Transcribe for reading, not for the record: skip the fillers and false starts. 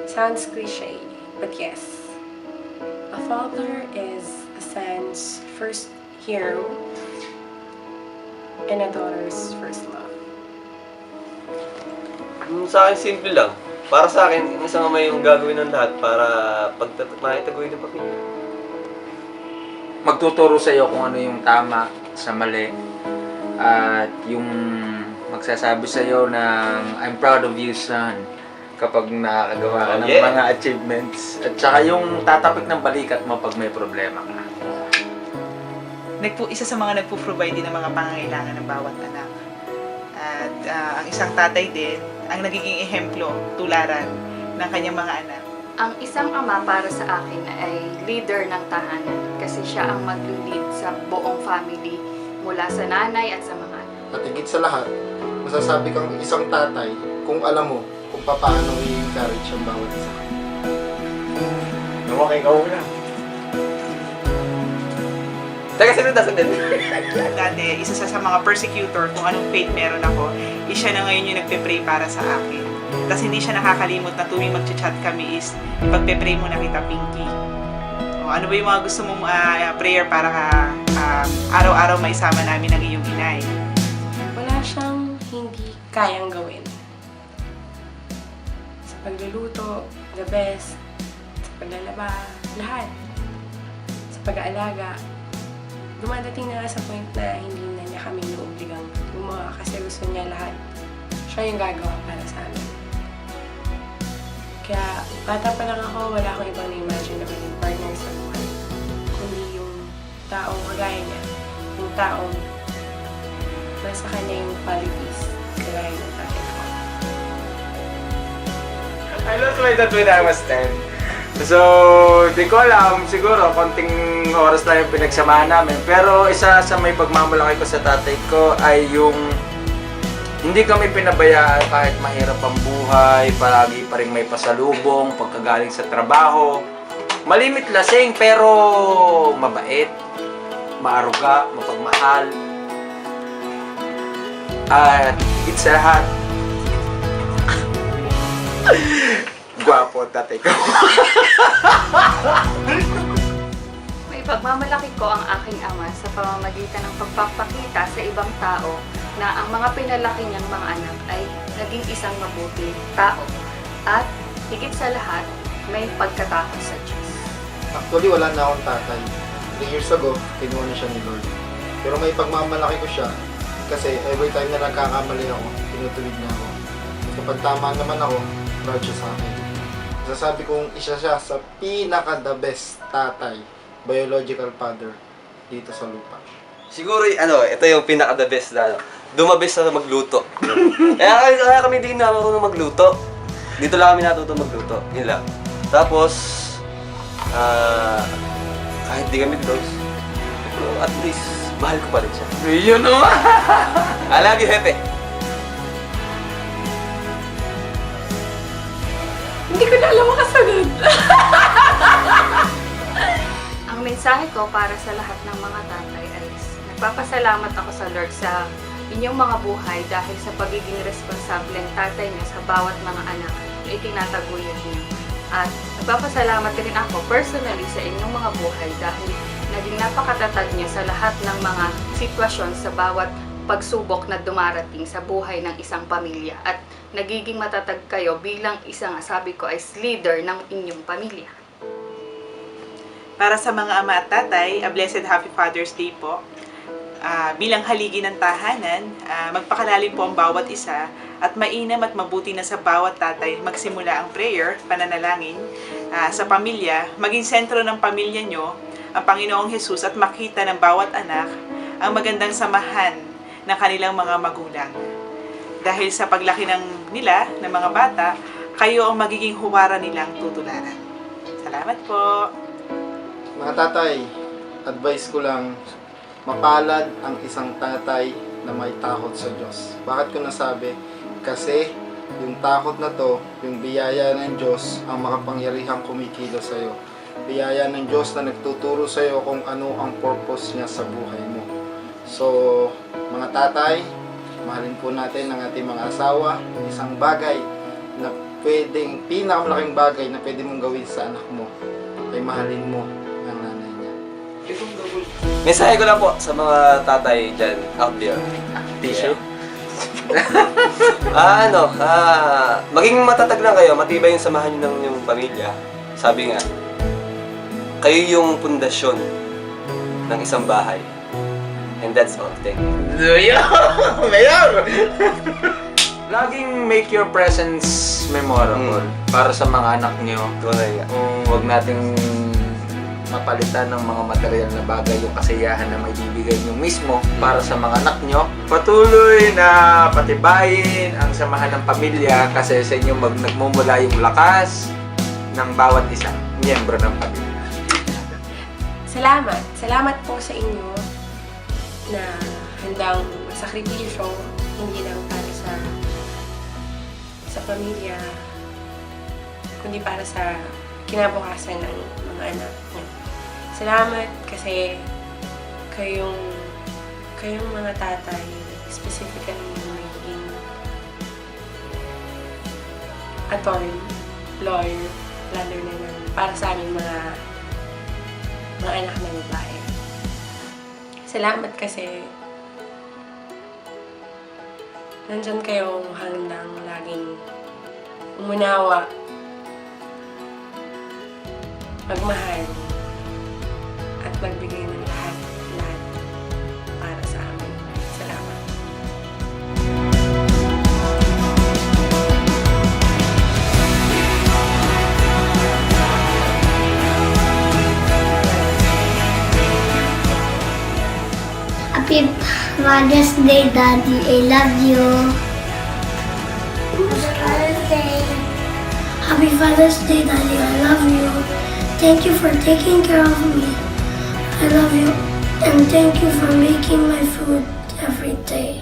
Sounds cliche, but yes. A father is a son's first hero and a daughter's first love. Sa akin, simple lang. Para sa akin, isang ama yung gagawin ng lahat para makitaguhin ng pamilya. Magtuturo sa iyo kung ano yung tama sa mali at yung magsasabi sa iyo ng I'm proud of you, son, kapag nakakagawa ka ng mga achievements, at saka yung tatapik ng balikat mo pag may problema ka. Isa sa mga nagpo-provide din ng mga pangangailangan ng bawat anak. At ang isang tatay din ang nagiging ehemplo, tularan ng kanyang mga anak. Ang isang ama para sa akin ay leader ng tahanan kasi siya ang mag-lead sa buong family mula sa nanay at sa mga anak. At higit sa lahat, masasabi kang isang tatay kung alam mo kung paano i-encourage ang bawat isa. Okay, ikaw na. Teka, sino nasunod? Dati, isa sa mga persecutor, kung anong faith meron ako, siya na ngayon yung nagpe-pray para sa akin. Tapos hindi siya nakakalimot na tuwing mag-chat kami is, ipagpe-pray mo na kita, Pinky. O, ano ba yung mga gusto mong prayer para araw-araw maisama namin ang iyong inay? Wala siyang hindi kayang gawin. Sa pagluluto, the best. Sa paglalaba, lahat. Sa pag-aalaga. Dumadating na nga sa point na hindi na niya kami inuobligang gumawa kasi gusto niya lahat. Siya yung gagawa para sa amin. Kaya bata pa lang ako, wala akong ibang na-imagine na maging partner sa buhay. Kundi yung taong kagaya niya. Yung taong nasa kanya yung qualities kagaya ng tatay ko. I lost my dad when I was 10. So, di ko alam, siguro konting oras lang yung pinagsamahan namin. Pero isa sa may pagmamalaki ko sa tatay ko ay yung hindi kami pinabayaan kahit mahirap ang buhay, palagi pa rin may pasalubong, pagkagaling sa trabaho. Malimit lasing pero mabait, maaruga, mapagmahal. At it's a lahat. Gwapo tatay ko. May pagmamalaki ko ang aking ama sa pamamagitan ng pagpapakita sa ibang tao na ang mga pinalaki niyang mga anak ay naging isang mabuti tao. At higit sa lahat, may pagkatakot sa Diyos. Actually, wala na akong tatay. 3 years ago, kinuha na siya ni Lord. Pero may pagmamalaki ko siya kasi every time na nagkakamali ako, tinutuwid niya ako. Kapag tama naman ako, proud siya sa akin. Sasabi kong isa siya sa pinaka-the best tatay, biological father, dito sa lupa. Siguro, ito yung pinaka-the best na, dumabes na magluto. kaya kami din marunong magluto. Dito lang kami natuto magluto. Yun lang. Tapos, kahit di kami close, pero at least, mahal ko pa rin siya. Yun o! I love you, Hepe. Hindi ko na alam makasunod. Ang mensahe ko para sa lahat ng mga tatay ay nagpapasalamat ako sa Lord sa inyong mga buhay dahil sa pagiging responsableng tatay niyo sa bawat mga anak na itinataguyod niyo. At nagpapasalamat din ako personally sa inyong mga buhay dahil naging napakatatag niyo sa lahat ng mga sitwasyon sa bawat pagsubok na dumarating sa buhay ng isang pamilya at nagiging matatag kayo bilang isang, sabi ko, as leader ng inyong pamilya. Para sa mga ama at tatay, a blessed happy Father's Day po. Bilang haligi ng tahanan, magpakalalim po ang bawat isa at mainam at mabuti na sa bawat tatay magsimula ang prayer, pananalangin sa pamilya, maging sentro ng pamilya nyo ang Panginoong Hesus at makita ng bawat anak ang magandang samahan ng kanilang mga magulang. Dahil sa paglaki nila, ng mga bata, kayo ang magiging huwara nilang tutularan. Salamat po! Mga tatay, advice ko lang, mapalad ang isang tatay na may takot sa Diyos. Bakit ko nasabi? Kasi yung takot na to, yung biyaya ng Diyos ang makapangyarihang kumikilos sa'yo. Biyaya ng Diyos na nagtuturo sa'yo kung ano ang purpose niya sa buhay mo. So, mga tatay, mahalin po natin ang ating mga asawa. Isang bagay na pinakamalaking bagay na pwede mong gawin sa anak mo ay mahalin mo ang nanay niya. Mensahe ko lang po sa mga tatay dyan out there. Tissue? Maging matatag lang kayo, matibay yung samahan nyo ng inyong pamilya. Sabi nga, kayo yung pundasyon ng isang bahay. And that's all. Thank you. Mayor! Laging make your presence memorable para sa mga anak nyo. Tunay nga. Huwag nating mapalitan ng mga material na bagay yung kasiyahan na may bibigay nyo mismo para sa mga anak nyo. Patuloy na patibayin ang samahan ng pamilya kasi sa inyo nagmumula yung lakas ng bawat isang miyembro ng pamilya. Salamat. Salamat po sa inyo na handang masakripisyo, hindi lang para sa pamilya, kundi para sa kinabukasan ng mga anak niyo. Salamat kasi kayong mga tatay, specifically yung magiging attorney, lawyer, lalo na para sa aming mga anak na babae. Salamat kasi nandyan kayong handang laging umunawa, magmahal, at magbigay ng lahat para sa amin. Salamat. Happy Father's Day, Daddy. I love you. Happy Father's Day, Daddy. I love you. Thank you for taking care of me. I love you. And thank you for making my food every day.